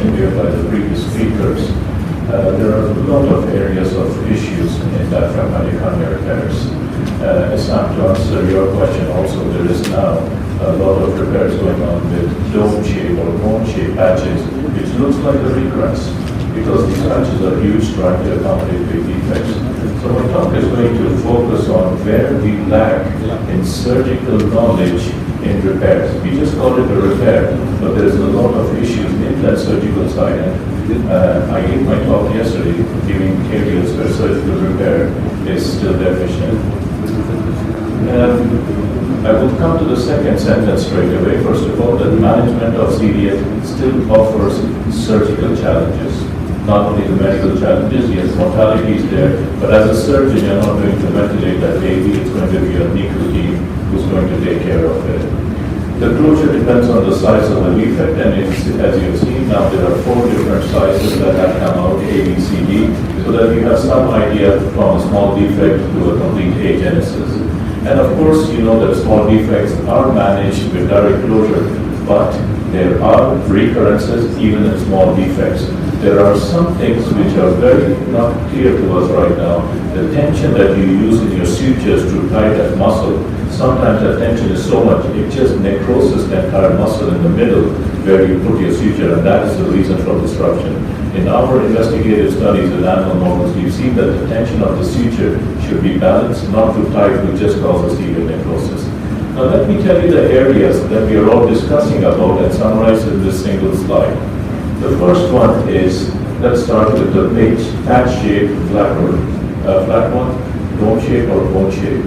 mentioned here by the previous speakers, there are a lot of areas of issues in diaphragmatic hernia repairs. Sam, to answer your question also, there is now a lot of repairs going on with dome shape or cone shape patches, which looks like a recurrence because these patches are huge trying to accommodate big defects. So my talk is going to focus on where we lack in surgical knowledge in repairs. We just call it a repair, but there's a lot of issues in that surgical side. And I gave my talk yesterday giving areas where surgical repair is still deficient. I will come to the second sentence straight away. First of all, that management of CDH still offers surgical challenges. Not only the medical challenges, yes, mortality is there, but as a surgeon, you're not going to ventilate that baby. It's going to be a NICU team who's going to take care of it. The closure depends on the size of the defect, and as you've seen now, there are 4 different sizes that have come out, A, B, C, D, so that you have some idea from a small defect to a complete agenesis. And of course, you know that small defects are managed with direct closure, but there are recurrences even in small defects. There are some things which are very not clear to us right now. The tension that you use in your sutures to tie that muscle, sometimes that tension is so much, it just necroses the entire muscle in the middle where you put your suture, and that is the reason for disruption. In our investigative studies with animal models, we've seen that the tension of the suture should be balanced, not too tight, which just causes severe necrosis. Now let me tell you the areas that we are all discussing about and summarize in this single slide. The first one is, let's start with the patch-shaped flat one, dome shape or bone shape.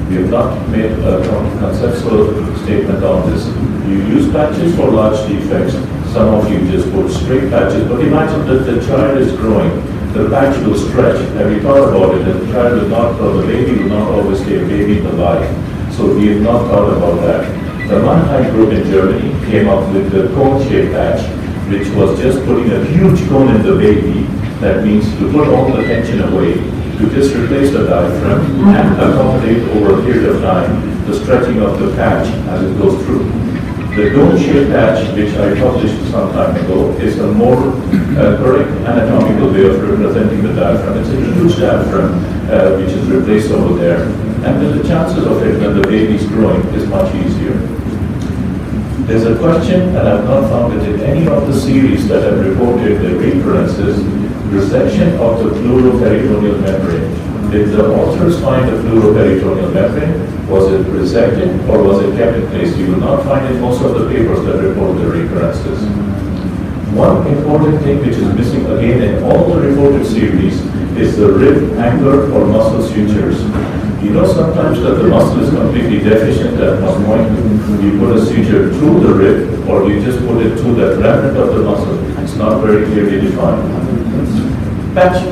We have not made a conceptual statement on this. You use patches for large defects. Some of you just put straight patches, but imagine that the child is growing. The patch will stretch. Have you thought about it? The child will not, or the baby will not always stay a baby in the life. So we have not thought about that. The Mannheim group in Germany came up with the cone-shaped patch, which was just putting a huge cone in the baby. That means to put all the tension away, to just replace the diaphragm and accommodate over a period of time the stretching of the patch as it goes through. The dome-shaped patch, which I published some time ago, is a more correct anatomical way of representing the diaphragm. It's a huge diaphragm which is replaced over there, and then the chances of it when the baby is growing is much easier. There's a question, and I've not found it in any of the series that have reported the recurrences, resection of the pleuroperitoneal membrane. Did the authors find the pleuroperitoneal membrane? Was it resected or was it kept in place? You will not find in most of the papers that report the recurrences. One important thing which is missing again in all the reported series is the rib anchor or muscle sutures. You know sometimes that the muscle is completely deficient at one point. You put a suture through the rib or you just put it through the remnant of the muscle. It's not very clearly defined. Patch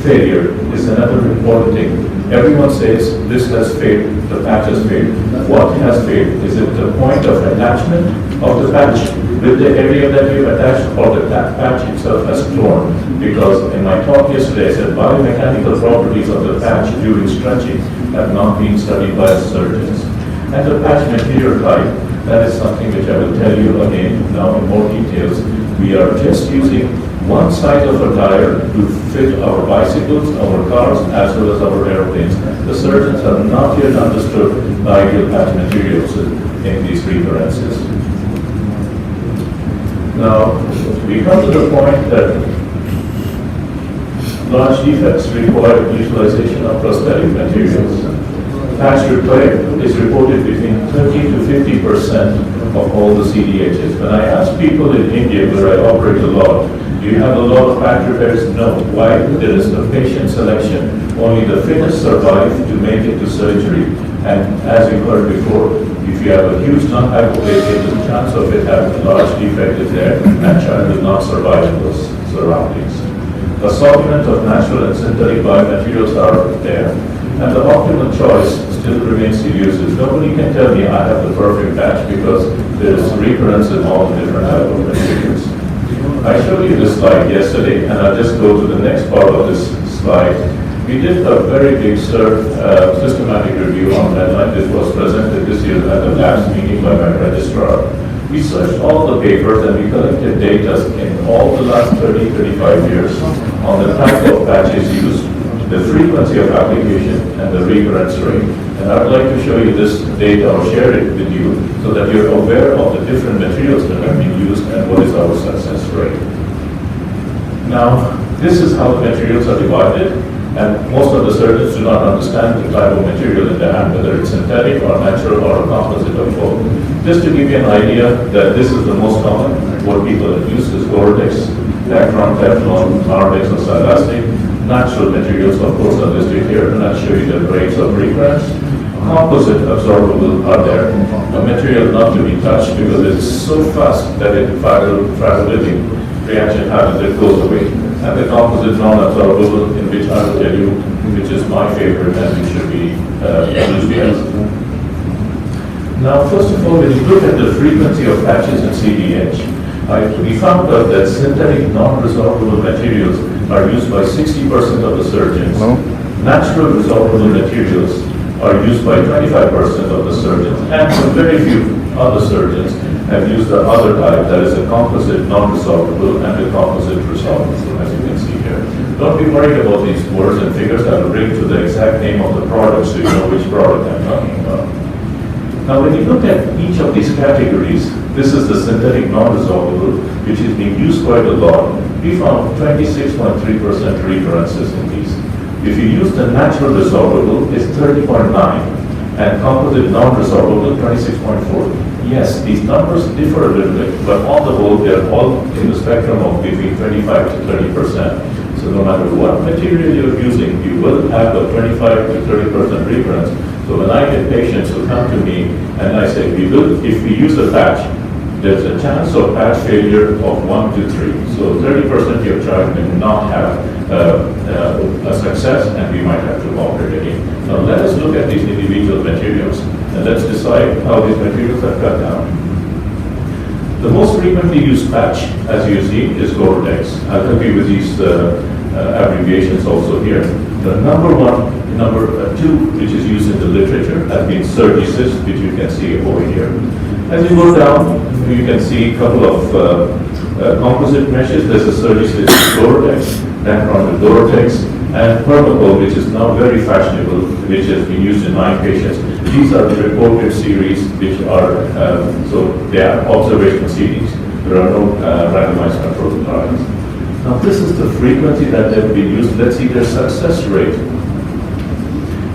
failure is another important thing. Everyone says this has failed, the patch has failed. What has failed? Is it the point of attachment of the patch with the area that you attached, or the patch itself has torn? Because in my talk yesterday I said biomechanical properties of the patch during stretching have not been studied by surgeons. And the patch material type, that is something which I will tell you again now in more details. We are just using one side of a tire to fit our bicycles, our cars, as well as our airplanes. The surgeons have not yet understood the ideal patch materials in these recurrences. Now, we come to the point that large defects require utilization of prosthetic materials. Patch repair is reported between 30 to 50% of all the CDHs. When I ask people in India, where I operate a lot, do you have a lot of patch repairs? No. Why? There is the patient selection. Only the fittest survive to make it to surgery. And as you heard before, if you have a huge non-hypoplasia, the chance of it having a large defect is there, and child will not survive in those surroundings. Assortment of natural and synthetic biomaterials are there, and the optimal choice still remains to use it. Nobody can tell me I have the perfect patch because there is recurrence in all the different types of materials. I showed you this slide yesterday, and I'll just go to the next part of this slide. We did a very big systematic review on that, and it was presented this year at the last meeting by my registrar. We searched all the papers and we collected data data in all the last 30, 35 years on the type of patches used, the frequency of application, and the recurrence rate. And I'd like to show you this data or share it with you so that you're aware of the different materials that have been used and what is our success rate. Now, this is how the materials are divided, and most of the surgeons do not understand the type of material in their hand, whether it's synthetic or natural or a composite of both. Just to give you an idea that this is the most common, what people have used is Gore-Tex, Dacron, Teflon, Mardex, or Silastic. Natural materials, of course, are listed here, and I'll show you the rates of recurrence. Composite absorbable are there, a material not to be touched because it's so fast that it fragility reaction happens, it goes away. And the composite non-absorbable, in which I will tell you, which is my favorite and which should be used here. Now, first of all, when you look at the frequency of patches in CDH, we found out that synthetic non-resorbable materials are used by 60% of the surgeons. Natural resorbable materials are used by 25% of the surgeons, and very few other surgeons have used the other type, that is a composite non-resorbable and a composite resorbable, as you can see here. Don't be worried about these words and figures. I will bring to the exact name of the product so you know which product I'm talking about. Now, when you look at each of these categories, this is the synthetic non-resorbable, which is being used quite a lot. We found 26.3% recurrences in these. If you use the natural resorbable, it's 30.9, and composite non-resorbable, 26.4. Yes, these numbers differ a little bit, but on the whole, they're all in the spectrum of between 25 to 30%. So no matter what material you're using, you will have a 25 to 30% recurrence. So when I get patients who come to me and I say, if we use a patch, there's a chance of patch failure of 1 to 3. So 30% of your child may not have a success, and we might have to operate again. Now let us look at these individual materials and let's decide how these materials are cut down. The most frequently used patch, as you see, is Gore-Tex. I'll help you with these abbreviations also here. The number two, which is used in the literature, has been Surgisys, which you can see over here. As you go down, you can see a couple of composite meshes. There's a Surgisys Gore-Tex, Dacron with Gore-Tex, and Permacol, which is now very fashionable, which has been used in 9 patients. These are the reported series, which are, so they are observational series. There are no randomized controlled trials. Now this is the frequency that they've been used. Let's see their success rate.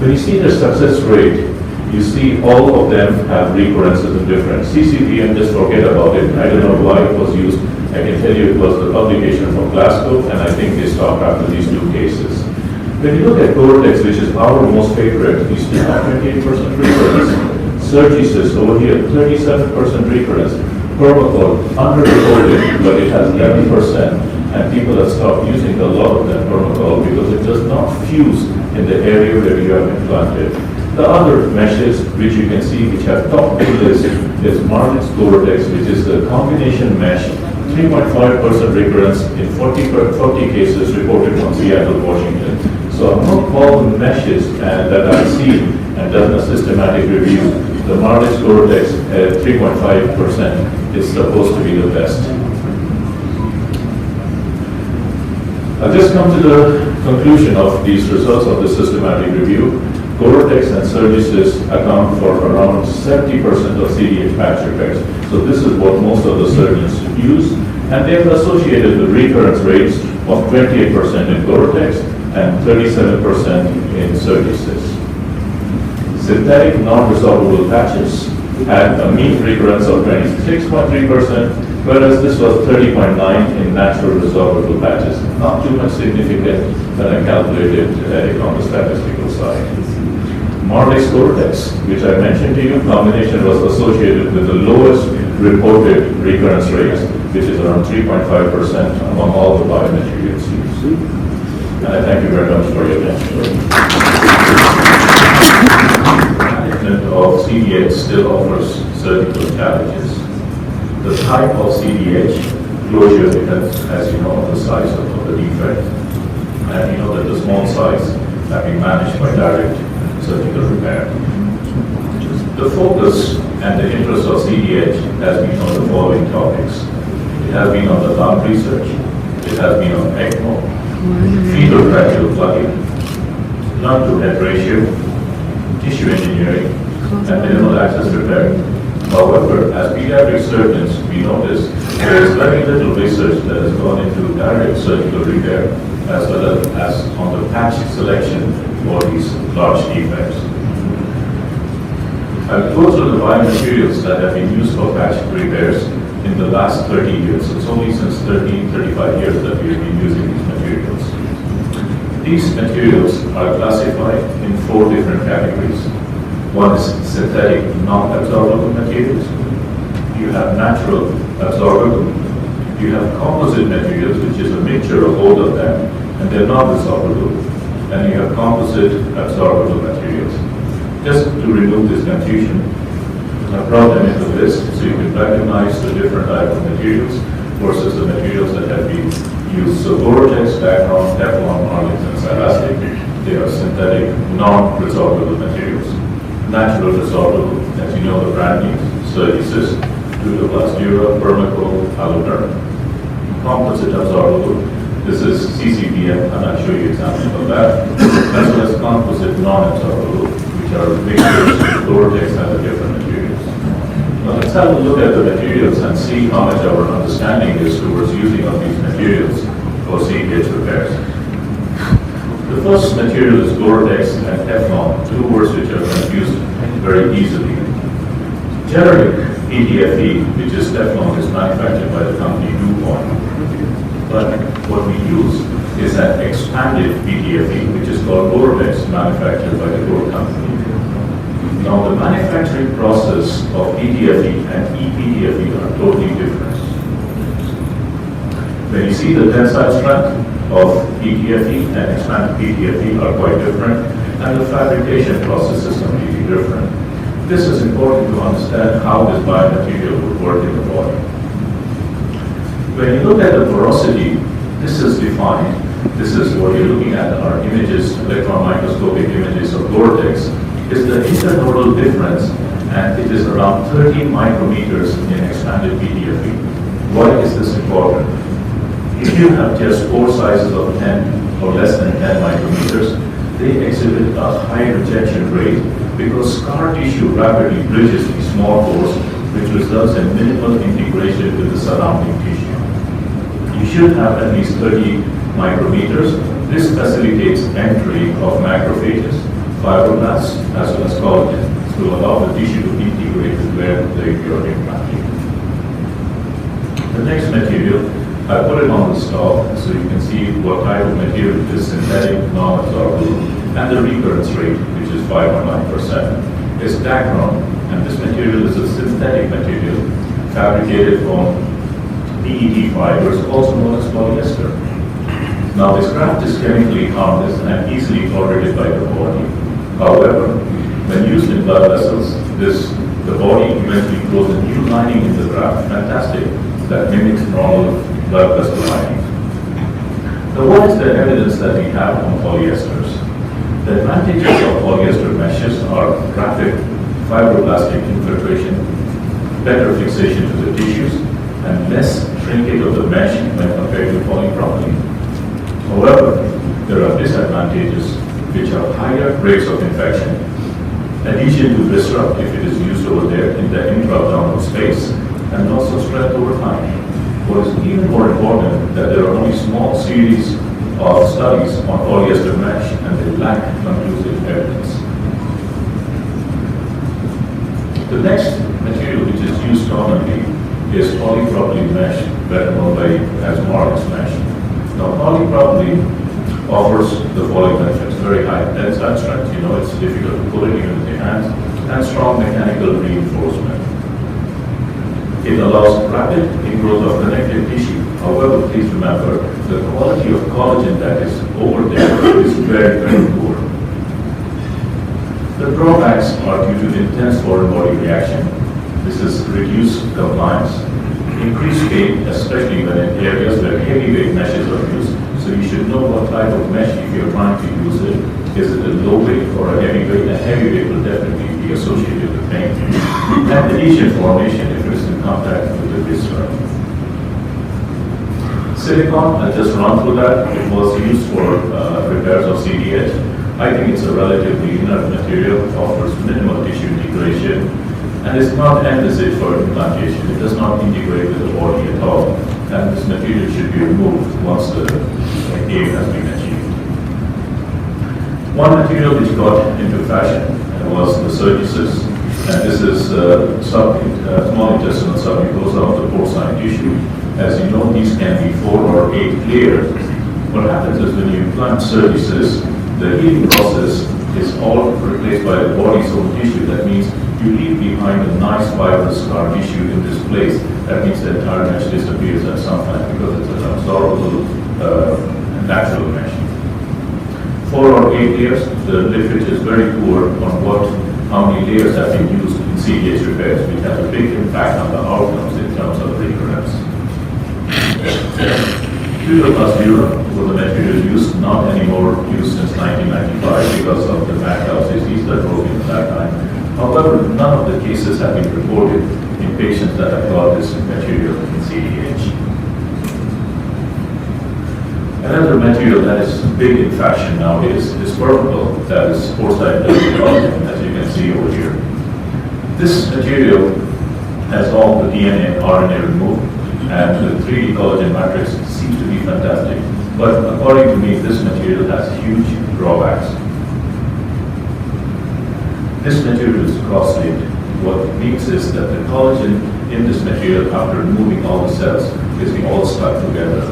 When you see their success rate, you see all of them have recurrences in different. CCPM, just forget about it. I don't know why it was used. I can tell you it was the publication from Glasgow, and I think they stopped after these 2 cases. When you look at Gore-Tex, which is our most favorite, you still have 28% recurrence. Surgisys over here, 37% recurrence. Permacol, underreported, but it has 11%. And people have stopped using a lot of that Permacol because it does not fuse in the area where you have implanted. The other meshes, which you can see, which have top of the list, is Mardex Gore-Tex, which is the combination mesh, 3.5% recurrence in 40 cases reported from Seattle, Washington. So among all the meshes that I've seen and done a systematic review, the Mardex Gore-Tex at 3.5% is supposed to be the best. I'll just come to the conclusion of these results of the systematic review. Gore-Tex and Surgisys account for around 70% of CDH patch repairs. So this is what most of the surgeons use, and they have associated the recurrence rates of 28% in Gore-Tex and 37% in Surgisys. Synthetic non-resorbable patches had a mean recurrence of 26.3%, whereas this was 30.9% in natural resorbable patches. Not too much significant when I calculated it on the statistical side. Mardex Gore-Tex, which I mentioned to you, combination was associated with the lowest reported recurrence rates, which is around 3.5% among all the biomaterials used. And I thank you very much for your attention. Management of CDH still offers surgical challenges. The type of CDH closure depends, as you know, on the size of the defect. And you know that the small size can be managed by direct surgical repair. The focus and the interest of CDH has been on the following topics. has been on the lung research, it has been on ECMO, fetal tracheal plugging, lung-to-head ratio, tissue engineering, and minimal access repair. However, as pediatric surgeons, we notice there is very little research that has gone into direct surgical repair as well as on the patch selection for these large defects. I'll go through the biomaterials that have been used for patch repairs in the last 30 years. It's only since 35 years that we have been using these materials. These materials are classified in 4 different categories. One is synthetic non-absorbable materials. You have natural absorbable. You have composite materials, which is a mixture of both of them, and they're not absorbable. And you have composite absorbable materials. Just to remove this confusion, I brought them into this so you can recognize the different type of materials versus the materials that have been used. So Gore-Tex, Dacron, Teflon, Marlins, and Celastic, they are synthetic non-resorbable materials. Natural resorbable, as you know the brand names, Sturdy-Cyst, Dutoplast Dura, Permacoat, Aluderm. Composite absorbable, this is CCBM, and I'll show you examples of that, as well as composite non-absorbable, which are mixtures, Gore-Tex and the different materials. Now let's have a look at the materials and see how much our understanding is towards using of these materials for CDH repairs. The first material is Gore-Tex and Teflon, 2 words which are confused very easily. Generic PTFE, which is Teflon, is manufactured by the company DuPont. But what we use is an expanded PTFE, which is called Gore-Tex, manufactured by the Gore company. Now, the manufacturing process of PTFE and ePTFE are totally different. When you see the tensile strength of PTFE and expanded PTFE are quite different, and the fabrication process is completely different. This is important to understand how this biomaterial would work in the body. When you look at the porosity, this is defined. This is what you're looking at are images, electron microscopic images of Gore-Tex. Is the internodal difference, and it is around 30 micrometers in expanded PTFE. Why is this important? If you have just pore sizes of 10 or less than 10 micrometers, they exhibit a high rejection rate because scar tissue rapidly bridges these small pores, which results in minimal integration with the surrounding tissue. You should have at least 30 micrometers. This facilitates entry of macrophages, fibroblasts, as well as collagen, to allow the tissue to integrate with where you're implanting. The next material, I put it on the stop so you can see what type of material it is: synthetic, non-absorbable, and the recurrence rate, which is 5.9%, is Dacron, and this material is a synthetic material fabricated from PET fibers, also known as polyester. Now, this graft is chemically harmless and easily tolerated by the body. However, when used in blood vessels, the body eventually grows a new lining in the graft, fantastic, that mimics normal blood vessel lining. Now, what is the evidence that we have on polyesters? The advantages of polyester meshes are rapid fibroblastic infiltration, better fixation to the tissues, and less shrinkage of the mesh when compared to polypropylene. However, there are disadvantages, which are higher rates of infection, adhesion to viscera if it is used over there in the intra-abdominal space, and also strength over time. What is even more important that there are only small series of studies on polyester mesh, and they lack conclusive evidence. The next material which is used commonly is polypropylene mesh, better known as Marlins mesh. Now, polypropylene offers the following benefits: very high tensile strength, it's difficult to pull it even with the hands, and strong mechanical reinforcement. It allows rapid ingrowth of connective tissue. However, please remember, the quality of collagen that is over there is very, very poor. The drawbacks are due to intense foreign body reaction. This is reduced compliance, increased pain, especially when in areas where heavyweight meshes are used. So you should know what type of mesh, if you're trying to use it. Is it a low weight or a heavy weight? A heavy weight will definitely be associated with pain. And adhesion formation if it is in contact with the viscera. Silicon, I'll just run through that. It was used for repairs of CDH. I think it's a relatively inert material, offers minimal tissue integration, and is not envisaged for implantation. It does not integrate with the body at all, and this material should be removed once the aim has been achieved. One material which got into fashion was the surgices, and this is small intestinal submucosa of the porcine tissue. As you know, these can be 4 or 8 layers. What happens is when you implant surgices, the healing process is all replaced by the body's own tissue. That means you leave behind a nice fibrous scar tissue in this place. That means the entire mesh disappears at some time because it's an absorbable natural mesh. 4 or 8 layers, the literature is very poor on how many layers have been used in CDH repairs, which has a big impact on the outcomes in terms of recurrence. Fluoroplastira was a material used, not anymore used since 1995 because of the mad cow disease that broke in at that time. However, none of the cases have been reported in patients that have got this material in CDH. Another material that is big in fashion nowadays is purple, that is porcine collagen, as you can see over here. This material has all the DNA and RNA removed, and the 3D collagen matrix seems to be fantastic. But according to me, this material has huge drawbacks. This material is cross-linked. What it means is that the collagen in this material, after removing all the cells, is all stuck together.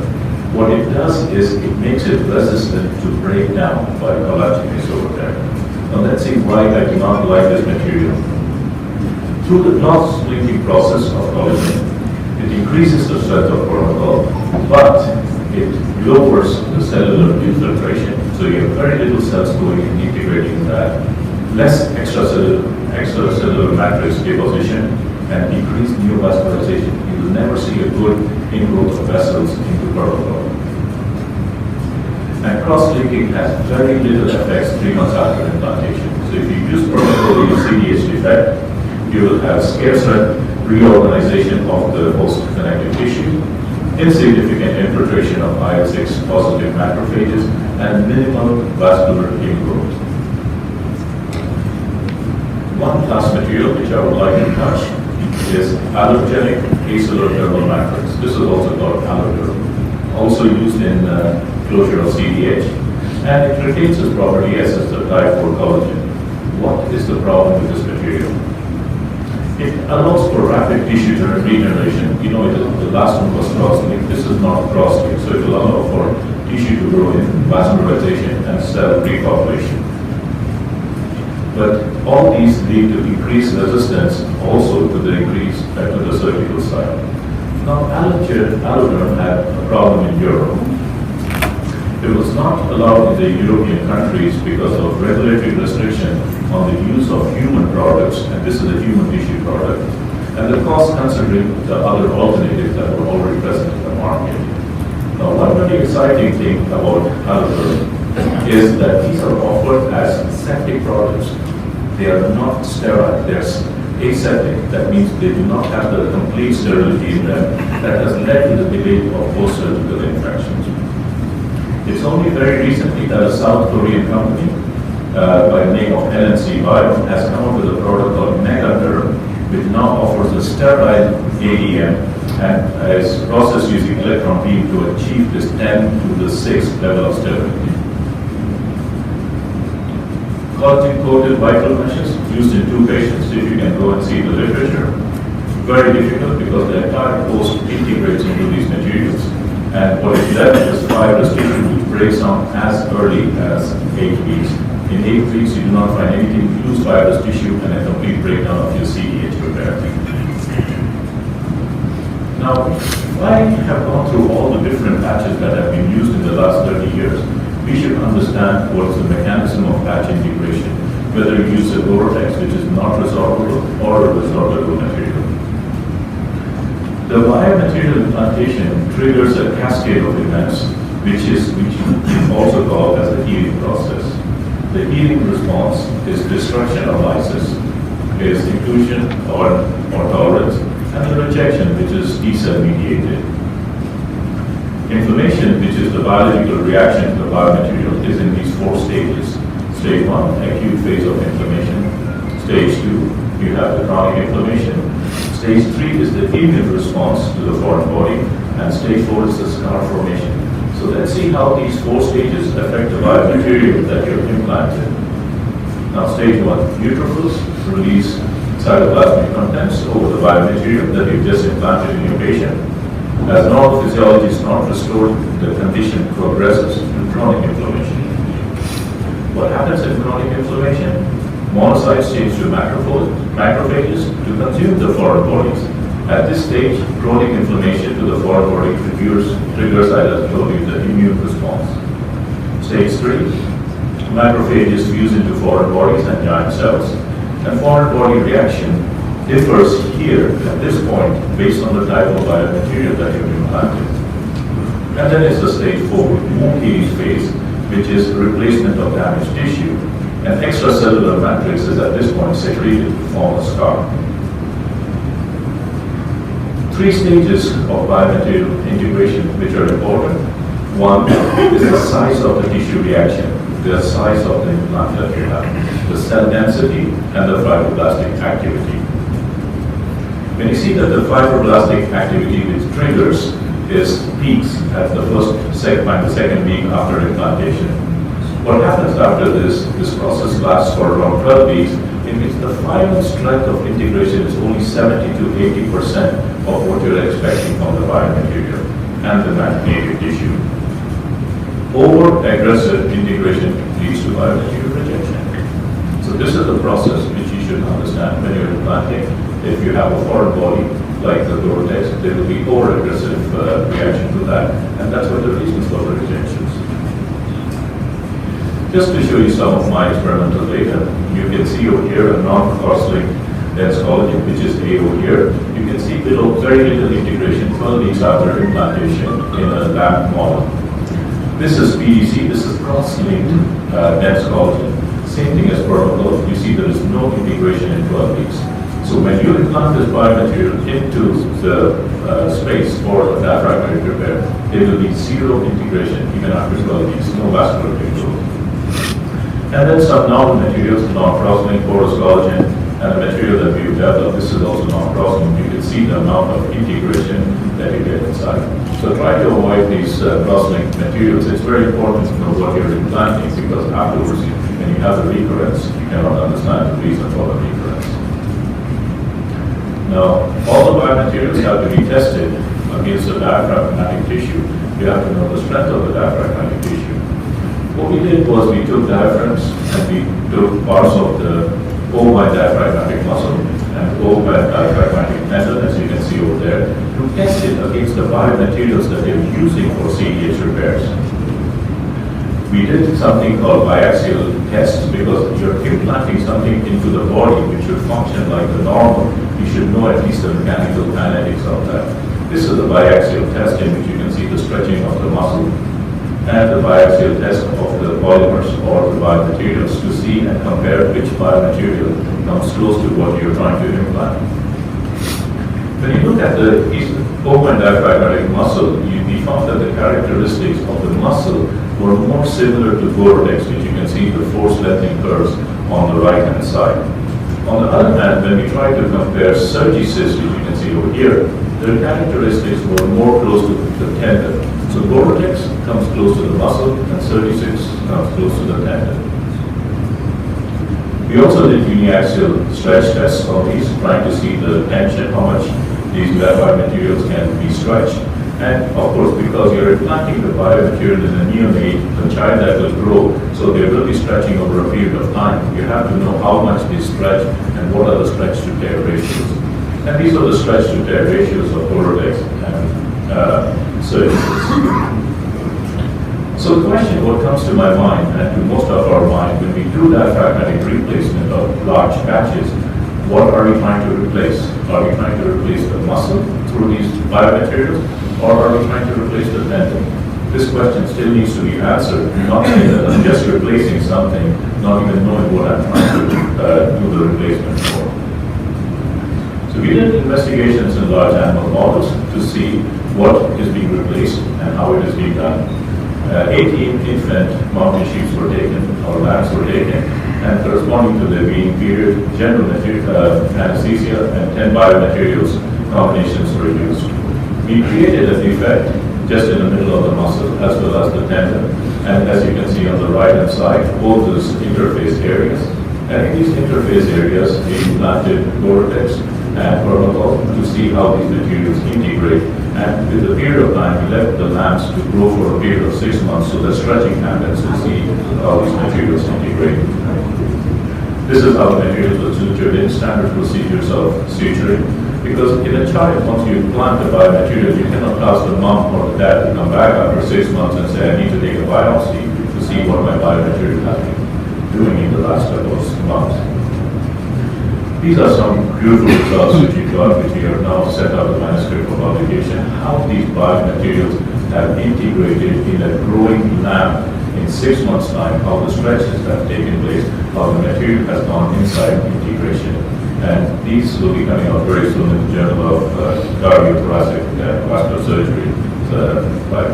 What it does is it makes it resistant to break down by collagenase over there. Now let's see why I do not like this material. Through the cross-linking process of collagen, it increases the strength of protocol, but it lowers the cellular infiltration. So you have very little cells going and integrating in that, less extracellular matrix deposition, and decreased neovascularization. You will never see a good ingrowth of vessels into protocol. And cross-linking has very little effects 3 months after implantation. So if you use protocol in a CDH defect, you will have scarcer reorganization of the host connective tissue, insignificant infiltration of IL-6 positive macrophages, and minimal vascular ingrowth. One class material which I would like to touch is allergenic acellular dermal matrix. This is also called alloderm, also used in closure of CDH, and it retains its property as the type 4 collagen. What is the problem with this material? It allows for rapid tissue regeneration. You know, the last one was cross-linked. This is not cross-linked, so it will allow for tissue to grow in vascularization and cell repopulation. But all these lead to increased resistance also to the increase to the surgical side. Now, alloderm had a problem in Europe. It was not allowed in the European countries because of regulatory restriction on the use of human products, and this is a human tissue product, and the cost considering the other alternatives that were already present in the market. Now, one very exciting thing about alloderm is that these are offered as septic products. They are not sterile, they're aseptic. That means they do not have the complete sterility in them. That has led to the debate of post-surgical infections. It's only very recently that a South Korean company by the name of LNC Bio has come up with a product called Megaderm, which now offers a sterile ADM and is processed using electron beam to achieve this 10 to the 6th level of sterility. Collagen-coated vital meshes used in 2 patients, if you can go and see the literature. Very difficult because the entire host integrates into these materials. And what it does is fibrous tissue which breaks down as early as 8 weeks. In 8 weeks, you do not find anything loose fibrous tissue and a complete breakdown of your CDH repair. Now, I have gone through all the different patches that have been used in the last 30 years. We should understand what is the mechanism of patch integration, whether you use a vortex, which is not resorbable, or a resorbable material. The biomaterial implantation triggers a cascade of events, which we also call as the healing process. The healing response is destruction of lysis, is inclusion or tolerance, and the rejection, which is T-cell mediated. Inflammation, which is the biological reaction to the biomaterial, is in these 4 stages. Stage 1, acute phase of inflammation. Stage 2, you have the chronic inflammation. Stage 3 is the immune response to the foreign body. And stage 4 is the scar formation. So let's see how these 4 stages affect the biomaterial that you've implanted. Now stage 1, neutrophils release cytoplasmic contents over the biomaterial that you've just implanted in your patient. As normal physiology is not restored, the condition progresses to chronic inflammation. What happens in chronic inflammation? Monocytes change to macrophages to consume the foreign bodies. At this stage, chronic inflammation to the foreign body triggers, as I told you, the immune response. Stage 3, macrophages fuse into foreign bodies and giant cells. And foreign body reaction differs here at this point based on the type of biomaterial that you've implanted. And then is the stage 4, wound healing phase, which is replacement of damaged tissue. And extracellular matrix is at this point secreted to form a scar. 3 stages of biomaterial integration which are important. 1 is the size of the tissue reaction, the size of the implant that you have, the cell density, and the fibroblastic activity. When you see that the fibroblastic activity which triggers is peaks at the second week after implantation. What happens after this process lasts for around 12 weeks, in which the final strength of integration is only 70 to 80% of what you're expecting from the biomaterial and the native tissue. Over-aggressive integration leads to biomaterial rejection. So this is the process which you should understand when you're implanting. If you have a foreign body like the Gore-Tex, there will be over-aggressive reaction to that, and that's what the reasons for the rejections. Just to show you some of my experimental data, you can see over here a non-cross-linked dense collagen, which is AO here. You can see very little integration 12 weeks after implantation in a lab model. This is PDC, this is cross-linked dense collagen. Same thing as permaculture, you see there is no integration in 12 weeks. So when you implant this biomaterial into the space for the diaphragmatic repair, there will be 0 integration even after 12 weeks, no vascular control. And then some novel materials, non-cross-linked porous collagen, and the material that we've developed, this is also non-cross-linked. You can see the amount of integration that you get inside. So try to avoid these cross-linked materials. It's very important to know what you're implanting, because afterwards, when you have the recurrence, you cannot understand the reason for the recurrence. Now, all the biomaterials have to be tested against the diaphragmatic tissue. You have to know the strength of the diaphragmatic tissue. What we did was we took diaphragms and we took parts of the open diaphragmatic muscle and open diaphragmatic tendon, as you can see over there, to test it against the biomaterials that they're using for CDH repairs. We did something called biaxial tests, because you're implanting something into the body which should function like the normal. You should know at least the mechanical kinetics of that. This is a biaxial test in which you can see the stretching of the muscle and the biaxial test of the polymers or the biomaterials to see and compare which biomaterial comes close to what you're trying to implant. When you look at the open diaphragmatic muscle, we found that the characteristics of the muscle were more similar to Gore-Tex, which you can see the force lengthening curves on the right-hand side. On the other hand, when we try to compare Surgicyst, which you can see over here, their characteristics were more close to the tendon. So Gore-Tex comes close to the muscle, and Surgicyst comes close to the tendon. We also did uniaxial stretch tests on these, trying to see the tension, how much these biomaterials can be stretched. And of course, because you're implanting the biomaterial in a neonate, the child that will grow, so they will be stretching over a period of time. You have to know how much they stretch and what are the stretch to tear ratios. And these are the stretch to tear ratios of Gore-Tex and Surgicyst. So the question, what comes to my mind and to most of our mind when we do diaphragmatic replacement of large patches, what are we trying to replace? Are we trying to replace the muscle through these biomaterials, or are we trying to replace the tendon? This question still needs to be answered, not saying that I'm just replacing something, not even knowing what I'm trying to do the replacement for. So we did investigations in large animal models to see what is being replaced and how it is being done. 18 infant mountain sheets were taken, or lambs were taken, and corresponding to the weaning period, general anesthesia and 10 biomaterials combinations were used. We created a defect just in the middle of the muscle as well as the tendon, and as you can see on the right hand side, both those interface areas. And in these interface areas, we implanted Gore-Tex and Clincal to see how these materials integrate. And with the period of time, we left the lambs to grow for a period of 6 months so that stretching happens to see how these materials integrate. This is how the materials were sutured in standard procedures of suturing. Because in a child, once you implant the biomaterial, you cannot ask the mom or the dad to come back after 6 months and say, I need to take a biopsy to see what my biomaterial has been doing in the last couple of months. These are some beautiful results which we got, which we have now set out the manuscript for publication, how these biomaterials have integrated in a growing lamb in 6 months' time, how the stretches have taken place, how the material has gone inside integration. And these will be coming out very soon in the Journal of Cardiothoracic Vascular Surgery,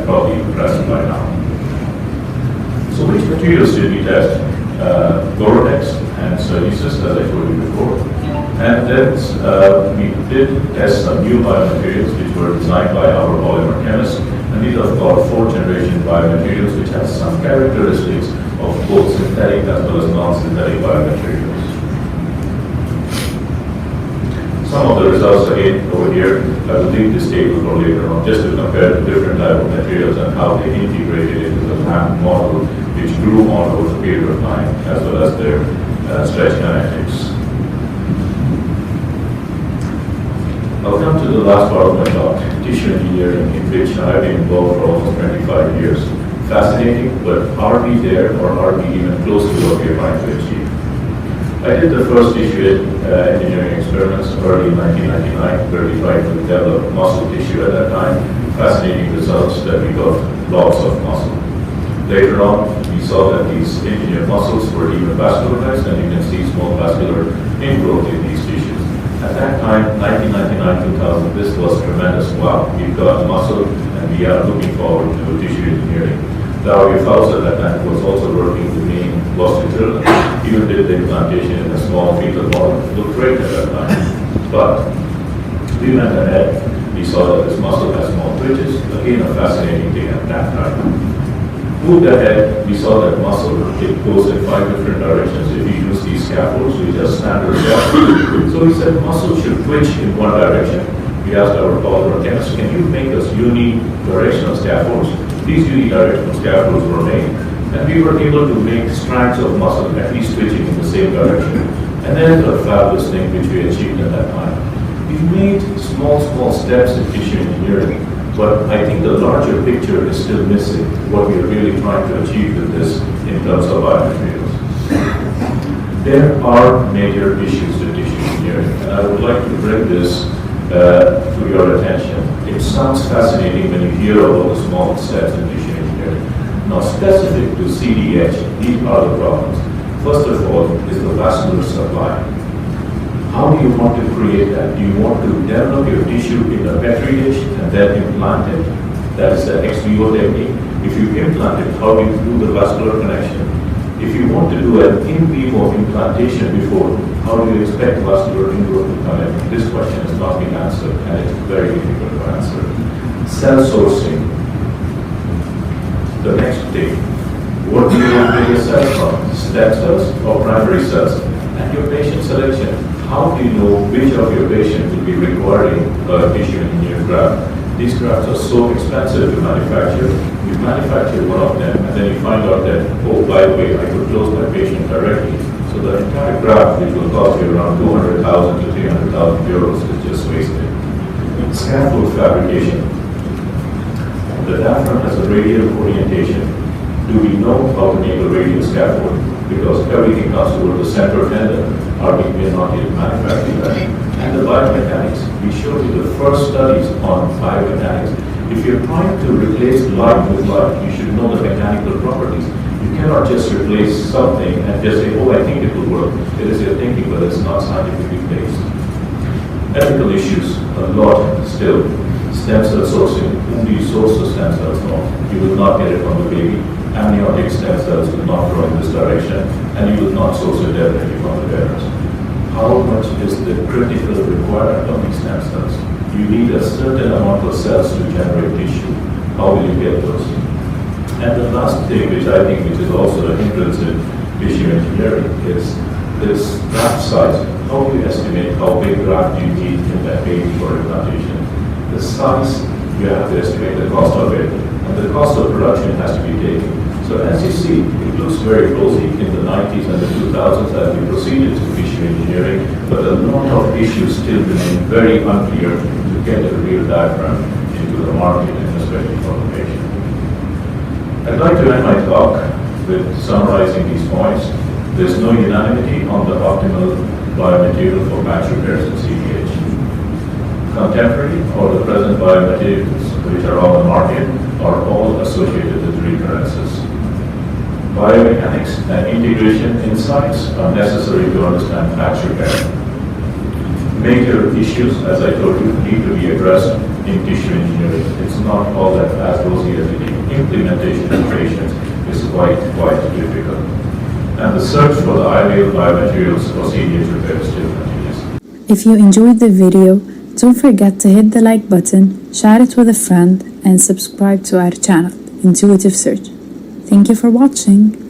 probably pressed by now. So which materials did we test? Gore-Tex and Surgisis, as I told you before. And then we did test some new biomaterials which were designed by our polymer chemists. And these are called 4th generation biomaterials which have some characteristics of both synthetic as well as non-synthetic biomaterials. Some of the results again over here, I will leave this table for later on, just to compare the different type of materials and how they integrated into the lamb model, which grew on over the period of time, as well as their stretch kinetics. I'll come to the last part of my talk, tissue engineering, in which I've been involved for almost 25 years. Fascinating, but are we there, or are we even close to what we are trying to achieve? I did the first tissue engineering experiments early in 1999, where we tried to develop muscle tissue at that time. Fascinating results that we got lots of muscle. Later on, we saw that these engineered muscles were even vascularized, and you can see small vascular ingrowth in these tissues. At that time, 1999-2000, this was tremendous. Wow, we've got muscle, and we are looking forward to tissue engineering. Darby Faust at that time was also working with me in Boston Children. Even did the implantation in a small fetal model. It looked great at that time. But we went ahead. We saw that this muscle has small twitches. Again, a fascinating thing at that time. Moved ahead, we saw that muscle, it goes in 5 different directions. If you use these scaffolds, we just standard scaffolds. So we said muscle should twitch in one direction. We asked our polymer chemists, can you make us unidirectional scaffolds? These unidirectional scaffolds were made, and we were able to make strands of muscle at least twitching in the same direction. And then the fabulous thing which we achieved at that time. We made small steps in tissue engineering, but I think the larger picture is still missing, what we are really trying to achieve with this in terms of biomaterials. There are major issues with tissue engineering, and I would like to bring this to your attention. It sounds fascinating when you hear about the small steps in tissue engineering. Now, specific to CDH, these are the problems. First of all, is the vascular supply. How do you want to create that? Do you want to develop your tissue in a petri dish and then implant it? That is the ex vivo technique. If you implant it, how do you do the vascular connection? If you want to do an in vivo implantation before, how do you expect vascular ingrowth to come in? This question has not been answered, and it's very difficult to answer. Cell sourcing. The next thing. What do you want to make your cells from? Stem cells or primary cells? And your patient selection. How do you know which of your patients will be requiring a tissue engineered graft? These grafts are so expensive to manufacture. You manufacture one of them, and then you find out that, oh, by the way, I could close my patient directly. So the entire graft, which will cost you around 200,000 to 300,000 euros, is just wasted. Scaffold fabrication. The diaphragm has a radial orientation. Do we know how to make a radial scaffold? Because everything comes toward the central tendon, or we are not yet manufacturing that. And the biomechanics, we showed you the first studies on biomechanics. If you're trying to replace light with light, you should know the mechanical properties. You cannot just replace something and just say, oh, I think it will work. It is your thinking, but it's not scientifically based. Ethical issues, a lot still. Stem cell sourcing, whom do you source the stem cells from? You will not get it from the baby. Amniotic stem cells will not grow in this direction, and you will not source it directly from the parents. How much is the critical requirement of these stem cells? You need a certain amount of cells to generate tissue. How will you get those? And the last thing, which I think which is also a hindrance in tissue engineering, is this graft size. How do you estimate how big graft you need in that baby for implantation? The size, you have to estimate the cost of it, and the cost of production has to be taken. So as you see, it looks very rosy in the 90s and the 2000s as we proceeded to tissue engineering, but a lot of issues still remain very unclear to get a real diaphragm into the market, and especially for the patient. I'd like to end my talk with summarizing these points. There's no unanimity on the optimal biomaterial for patch repairs in CDH. Contemporary or the present biomaterials which are on the market are all associated with recurrences. Biomechanics and integration insights are necessary to understand patch repair. Major issues, as I told you, need to be addressed in tissue engineering. It's not all that as rosy as it is. Implementation in patients is quite difficult. And the search for the ideal biomaterials for CDH repair still continues. If you enjoyed the video, don't forget to hit the like button, share it with a friend, and subscribe to our channel, Intuitive Surgeon. Thank you for watching.